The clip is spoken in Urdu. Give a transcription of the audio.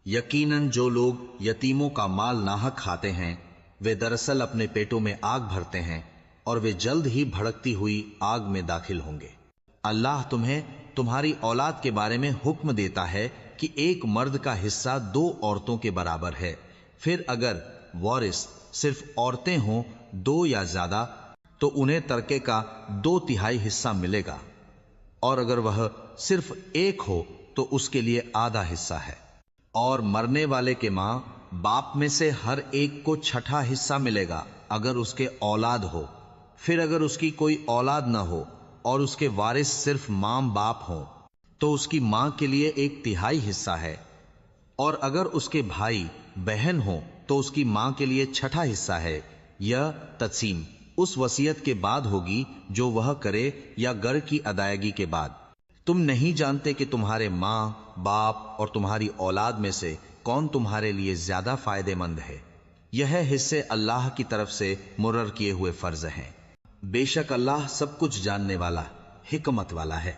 یقیناً جو لوگ یتیموں کا مال ناحق کھاتے ہیں وہ دراصل اپنے پیٹوں میں آگ بھرتے ہیں اور وہ جلد ہی بھڑکتی ہوئی آگ میں داخل ہوں گے۔ اللہ تمہیں تمہاری اولاد کے بارے میں حکم دیتا ہے کہ ایک مرد کا حصہ 2 عورتوں کے برابر ہے، پھر اگر وارث صرف عورتیں ہوں 2 یا زیادہ تو انہیں ترکے کا 2/3 حصہ ملے گا، اور اگر وہ صرف ایک ہو تو اس کے لیے آدھا حصہ ہے۔ اور مرنے والے کے ماں باپ میں سے ہر ایک کو 1/6 حصہ ملے گا اگر اس کے اولاد ہو، پھر اگر اس کی کوئی اولاد نہ ہو اور اس کے وارث صرف ماں باپ ہوں تو اس کی ماں کے لیے 1/3 حصہ ہے، اور اگر اس کے بھائی بہن ہوں تو اس کی ماں کے لیے 1/6 حصہ ہے۔ یہ تقسیم اس وصیت کے بعد ہوگی جو وہ کرے یا گر کی ادائیگی کے بعد۔ تم نہیں جانتے کہ تمہارے ماں باپ اور تمہاری اولاد میں سے کون تمہارے لیے زیادہ فائدہ مند ہے۔ یہ حصے اللہ کی طرف سے مقرر کیے ہوئے فرض ہیں۔ بے شک اللہ سب کچھ جاننے والا، حکمت والا ہے۔